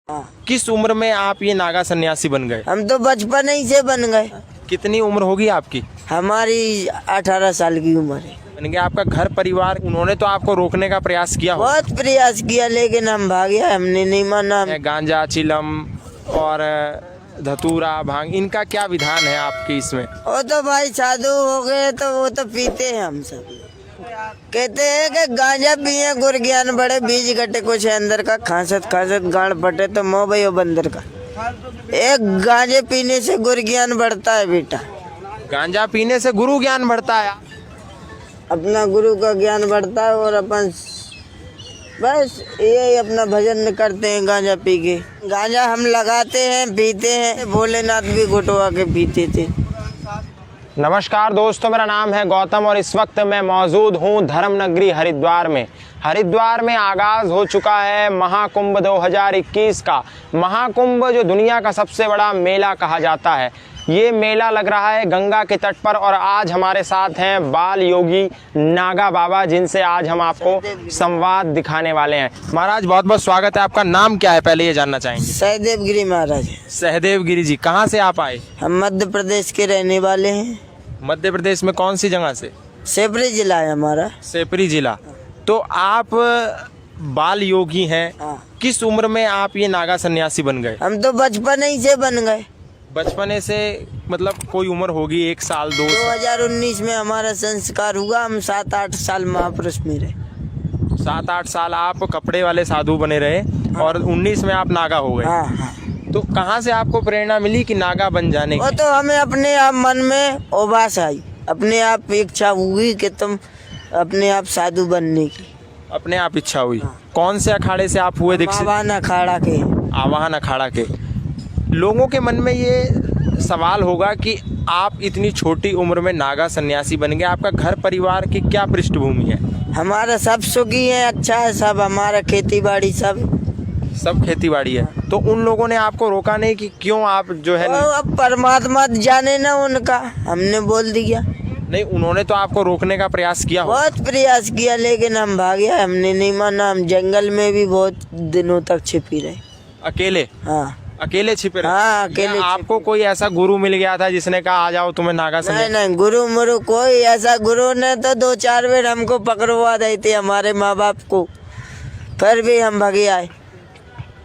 किस उम्र में आप ये नागा सन्यासी बन गए? हम तो बचपन ही से बन गए। कितनी उम्र होगी आपकी? हमारी 18 साल की उम्र है। बन गया आपका घर परिवार, उन्होंने तो आपको रोकने का प्रयास किया होगा। बहुत प्रयास किया लेकिन हम भागे, हमने नहीं माना। गांजा, चिलम और धतूरा, भांग, इनका क्या विधान है आपके इसमें? वो तो भाई साधु हो गए तो वो तो पीते हैं। हम सब कहते हैं कि गांजा पिए गुर ज्ञान बढ़े, बीज घटे कुछ अंदर का, खांसत खांसत गांड फटे तो मोह भयो बंदर का। एक गांजे पीने से गुर ज्ञान बढ़ता है बेटा। गांजा पीने से गुरु ज्ञान बढ़ता है। अपना गुरु का ज्ञान बढ़ता है और अपन बस यही अपना भजन करते हैं गांजा पी के। गांजा हम लगाते हैं, पीते हैं। भोलेनाथ भी घुटवा के पीते थे। नमस्कार दोस्तों, मेरा नाम है गौतम और इस वक्त मैं मौजूद हूँ धर्म नगरी हरिद्वार में। हरिद्वार में आगाज़ हो चुका है महाकुंभ 2021 का। महाकुंभ जो दुनिया का सबसे बड़ा मेला कहा जाता है, ये मेला लग रहा है गंगा के तट पर। और आज हमारे साथ हैं बाल योगी नागा बाबा, जिनसे आज हम आपको संवाद दिखाने वाले हैं। महाराज बहुत बहुत स्वागत है आपका। नाम क्या है पहले ये जानना चाहेंगे? सहदेव गिरी महाराज। सहदेव गिरी जी, कहाँ से आप आए? हम मध्य प्रदेश के रहने वाले हैं। मध्य प्रदेश में कौन सी जगह से? सेपरी जिला है हमारा। सेपरी जिला। तो आप बाल योगी हैं। किस उम्र में आप ये नागा सन्यासी बन गए? हम तो बचपन ही से बन गए। बचपने से मतलब कोई उम्र होगी, 1 साल 2 साल? 2019 में हमारा संस्कार हुआ। हम 7-8 साल महापुरुष में रहे। 7-8 साल आप कपड़े वाले साधु बने रहे और 19 में आप नागा हो गए। हाँ। तो कहाँ से आपको प्रेरणा मिली कि नागा बन जाने वो की? तो हमें अपने आप मन में उबास आई, अपने आप इच्छा हुई कि तुम अपने आप साधु बनने की। अपने आप इच्छा हुई? कौन से अखाड़े से आप हुए दीक्षित? आवाहन अखाड़ा के। आवाहन अखाड़ा के। लोगों के मन में ये सवाल होगा कि आप इतनी छोटी उम्र में नागा सन्यासी बन गए, आपका घर परिवार की क्या पृष्ठभूमि है? हमारा सब सुखी है, अच्छा है सब। हमारा खेती बाड़ी सब खेती बाड़ी है। तो उन लोगों ने आपको रोका नहीं कि क्यों आप जो है? अब परमात्मा जाने ना उनका, हमने बोल दिया। नहीं, उन्होंने तो आपको रोकने का प्रयास किया हो। बहुत प्रयास किया लेकिन हम भागे, हमने नहीं माना। हम जंगल में भी बहुत दिनों तक छिपी रहे। अकेले? हाँ, अकेले छिपे रहे? हाँ, अकेले। आपको कोई ऐसा गुरु मिल गया था जिसने कहा आ जाओ तुम्हें नागा सन्यासी? नहीं, गुरु मुरु कोई ऐसा गुरु ने तो 2-4 बार हमको पकड़वा दी थी, हमारे माँ बाप को। फिर भी हम भागे आए।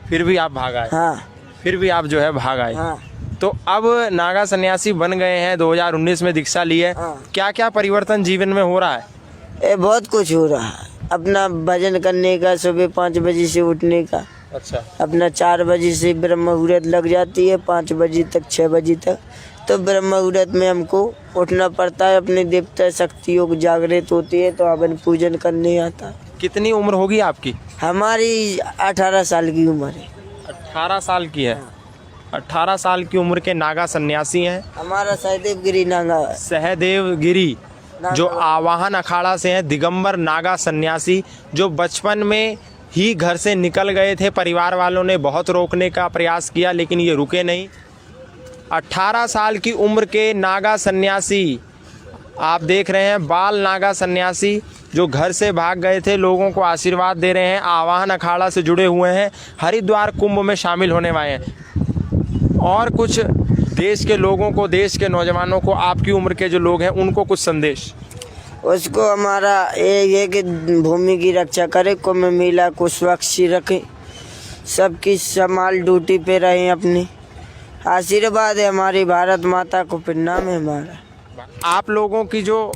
फिर भी आप भाग आए? हाँ। फिर भी आप जो है भाग आए। हाँ। तो अब नागा सन्यासी बन गए हैं, 2019 में दीक्षा ली है। हाँ। क्या क्या परिवर्तन जीवन में हो रहा है? बहुत कुछ हो रहा है। अपना भजन करने का, सुबह 5 बजे से उठने का। अच्छा। अपना 4 बजे से ब्रह्म मुहूर्त लग जाती है, 5 बजे तक 6 बजे तक। तो ब्रह्म मुहूर्त में हमको उठना पड़ता है। अपने देवता शक्तियों को जागृत होती है तो अपन पूजन करने आता है। कितनी उम्र होगी आपकी? हमारी 18 साल की उम्र है। 18 साल की है। 18 साल की उम्र के नागा सन्यासी हैं। हमारा सहदेव गिरी नागा। सहदेव गिरी जो आवाहन अखाड़ा से हैं, दिगंबर नागा सन्यासी, जो बचपन में ही घर से निकल गए थे। परिवार वालों ने बहुत रोकने का प्रयास किया लेकिन ये रुके नहीं। 18 साल की उम्र के नागा सन्यासी आप देख रहे हैं, बाल नागा सन्यासी जो घर से भाग गए थे, लोगों को आशीर्वाद दे रहे हैं, आवाहन अखाड़ा से जुड़े हुए हैं, हरिद्वार कुंभ में शामिल होने वाले हैं। और कुछ देश के लोगों को, देश के नौजवानों को, आपकी उम्र के जो लोग हैं उनको कुछ संदेश? उसको हमारा ये कि भूमि की रक्षा करे, कुंभ मेला को स्वच्छ रखें, सबकी संभाल ड्यूटी पे रहें अपनी। आशीर्वाद है हमारी भारत माता को, प्रणाम है हमारा। आप लोगों की जो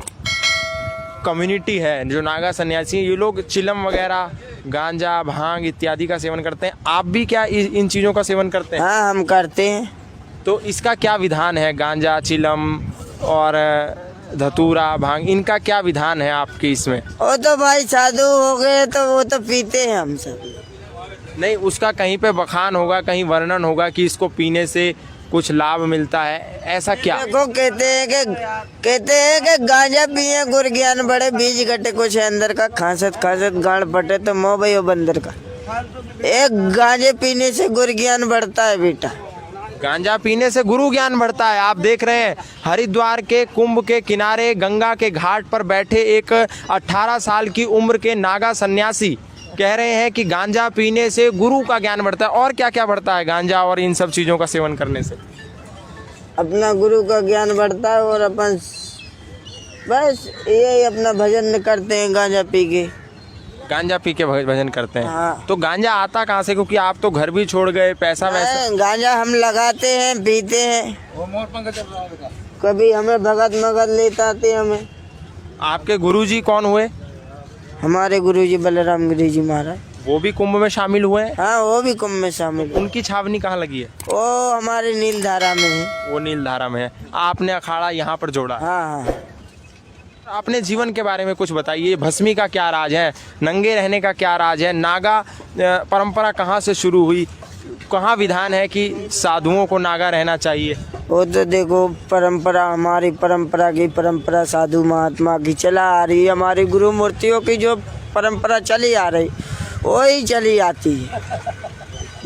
कम्युनिटी है, जो नागा सन्यासी, ये लोग चिलम वगैरह, गांजा, भांग इत्यादि का सेवन करते हैं। आप भी क्या इन चीज़ों का सेवन करते हैं? हाँ, हम करते हैं। तो इसका क्या विधान है? गांजा, चिलम और धतूरा, भांग, इनका क्या विधान है आपके इसमें? वो तो भाई साधु हो गए तो वो तो पीते हैं हम सब। नहीं, उसका कहीं पे बखान होगा, कहीं वर्णन होगा कि इसको पीने से कुछ लाभ मिलता है, ऐसा क्या? देखो कहते हैं कि गांजा पिए गुर ज्ञान बढ़े, बीज घटे कुछ अंदर का, खांसत खांसत गांड फटे तो मोह भयो बंदर का। एक गांजे पीने से गुर ज्ञान बढ़ता है बेटा। गांजा पीने से गुरु ज्ञान बढ़ता है। आप देख रहे हैं हरिद्वार के कुंभ के किनारे गंगा के घाट पर बैठे एक 18 साल की उम्र के नागा सन्यासी कह रहे हैं कि गांजा पीने से गुरु का ज्ञान बढ़ता है। और क्या क्या बढ़ता है गांजा और इन सब चीज़ों का सेवन करने से? अपना गुरु का ज्ञान बढ़ता है और अपन बस यही अपना भजन करते हैं गांजा पी के। गांजा पी के भजन करते हैं। हाँ। तो गांजा आता कहाँ से? क्योंकि आप तो घर भी छोड़ गए, पैसा वैसा। गांजा हम लगाते हैं, पीते हैं। कभी हमें भगत मगत लेते आते हमें। आपके गुरुजी कौन हुए? हमारे गुरुजी बलराम गिरी जी महाराज। वो भी कुंभ में शामिल हुए हैं? हाँ, वो भी कुंभ में शामिल है। उनकी छावनी कहाँ लगी है? वो हमारे नीलधारा में है। वो नीलधारा में है। आपने अखाड़ा यहाँ पर जोड़ा। हाँ हाँ। अपने जीवन के बारे में कुछ बताइए। भस्मी का क्या राज है? नंगे रहने का क्या राज है? नागा परंपरा कहाँ से शुरू हुई? कहाँ विधान है कि साधुओं को नागा रहना चाहिए? वो तो देखो परंपरा, हमारी परंपरा की परंपरा साधु महात्मा की चला आ रही है। हमारी गुरु मूर्तियों की जो परंपरा चली आ रही वही चली आती है।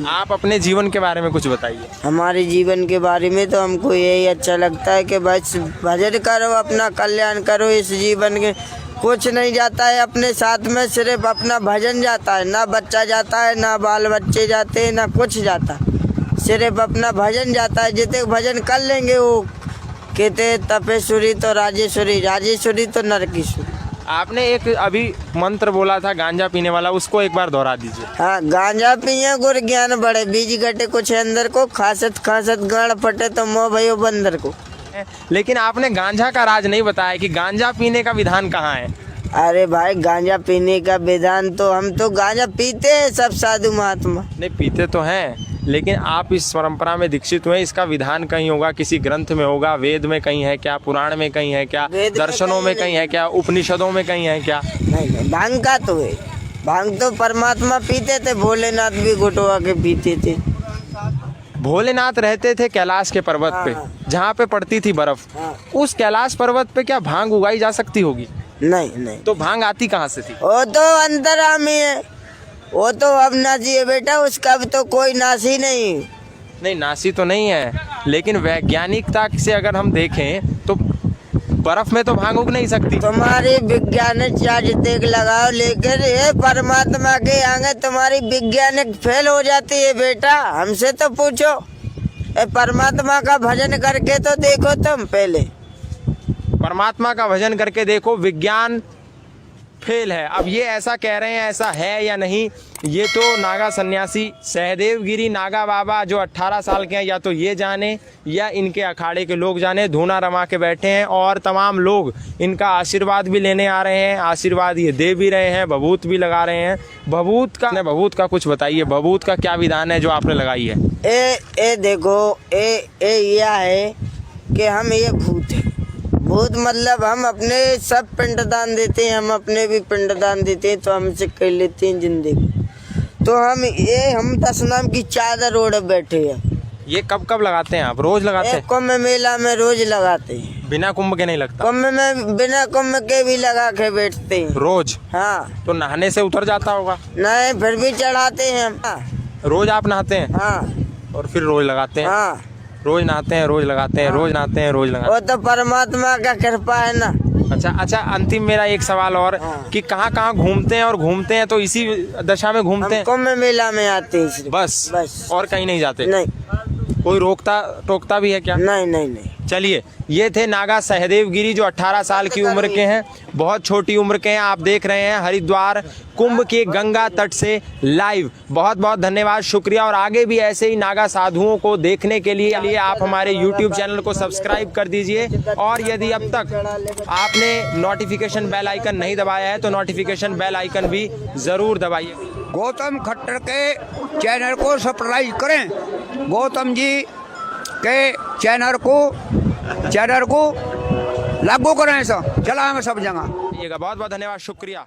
आप अपने जीवन के बारे में कुछ बताइए। हमारे जीवन के बारे में तो हमको यही अच्छा लगता है कि बस भजन करो, अपना कल्याण करो। इस जीवन के कुछ नहीं जाता है अपने साथ में, सिर्फ अपना भजन जाता है। ना बच्चा जाता है, ना बाल बच्चे जाते हैं, ना कुछ जाता, सिर्फ अपना भजन जाता है। जितने भजन कर लेंगे वो कहते तपेश्वरी तो राजेश्वरी, राजेश्वरी तो नरकेश्वरी। आपने एक अभी मंत्र बोला था गांजा पीने वाला, उसको एक बार दोहरा दीजिए। हाँ, गांजा पिए गुर ज्ञान बढ़े, बीज घटे कुछ अंदर को, खासत खासत गाड़ फटे तो मोह भयो बंदर को। लेकिन आपने गांजा का राज नहीं बताया कि गांजा पीने का विधान कहाँ है। अरे भाई, गांजा पीने का विधान तो हम तो गांजा पीते हैं सब साधु महात्मा। नहीं, पीते तो हैं, लेकिन आप इस परंपरा में दीक्षित हुए, इसका विधान कहीं होगा, किसी ग्रंथ में होगा, वेद में कहीं है क्या, पुराण में कहीं है क्या, दर्शनों में कहीं है क्या, उपनिषदों में कहीं है क्या? नहीं, भांग का तो है। भांग तो परमात्मा पीते थे, भोलेनाथ भी घुटवा के पीते थे। भोलेनाथ रहते थे कैलाश के पर्वत पे, जहाँ पे पड़ती थी बर्फ। हाँ। उस कैलाश पर्वत पे क्या भांग उगाई जा सकती होगी? नहीं नहीं। तो भांग आती कहाँ से थी? वो तो अंतरामी है, वो तो अब नासी है बेटा, उसका भी तो कोई नासी नहीं। नहीं, नासी तो नहीं है, लेकिन वैज्ञानिकता से अगर हम देखें तो बर्फ में तो भांग उग नहीं सकती। तुम्हारी वैज्ञानिक चार्ज देख लगाओ, लेकिन ये परमात्मा के आगे तुम्हारी वैज्ञानिक फेल हो जाती है बेटा। हमसे तो पूछो, ये परमात्मा का भजन करके तो देखो तुम पहले। परमात्मा का भजन करके देखो, विज्ञान फेल है। अब ये ऐसा कह रहे हैं, ऐसा है या नहीं, ये तो नागा सन्यासी सहदेव गिरी नागा बाबा जो 18 साल के हैं, या तो ये जाने या इनके अखाड़े के लोग जाने। धूना रमा के बैठे हैं और तमाम लोग इनका आशीर्वाद भी लेने आ रहे हैं। आशीर्वाद ये दे भी रहे हैं, भभूत भी लगा रहे हैं। भभूत का कुछ बताइए, भभूत का क्या विधान है जो आपने लगाई है? ए देखो, यह है कि हम ये भूत है। भूत मतलब हम अपने सब पिंडदान देते हैं, हम अपने भी पिंडदान देते हैं, तो हमसे कर लेते हैं जिंदगी। तो हम 10 नाम की चादर ओढ़े बैठे हैं। ये कब कब लगाते हैं आप? रोज लगाते हैं? कुंभ मेला में रोज लगाते हैं। बिना कुंभ के नहीं लगता? कुंभ में बिना कुंभ के भी लगा के बैठते हैं रोज। हाँ। तो नहाने से उतर जाता होगा? नहीं, फिर भी चढ़ाते हैं हम। हाँ। रोज आप नहाते हैं? हाँ। और फिर रोज लगाते हैं? हाँ। रोज नहाते हैं, रोज लगाते हैं, रोज नहाते हैं, रोज लगाते हैं। वो तो परमात्मा का कृपा है ना। अच्छा, अंतिम मेरा एक सवाल और, कि कहाँ घूमते हैं? और घूमते हैं तो इसी दशा में घूमते हैं? कुंभ मेला में आते हैं सिर्फ। बस और कहीं नहीं जाते? नहीं। कोई रोकता टोकता भी है क्या? नहीं नहीं नहीं। चलिए, ये थे नागा सहदेव गिरी जो 18 साल की उम्र के हैं, बहुत छोटी उम्र के हैं। आप देख रहे हैं हरिद्वार कुंभ के गंगा तट से लाइव। बहुत बहुत धन्यवाद, शुक्रिया। और आगे भी ऐसे ही नागा साधुओं को देखने के लिए आप हमारे YouTube चैनल को सब्सक्राइब कर दीजिए। और यदि अब तक आपने नोटिफिकेशन बेल आइकन नहीं दबाया है तो नोटिफिकेशन बेल आइकन भी ज़रूर दबाइए। गौतम खट्टर के चैनल को सब्सक्राइब करें। गौतम जी के चैनल को लागू करें, सब चलाएंगे सब जगह। बहुत बहुत धन्यवाद, शुक्रिया।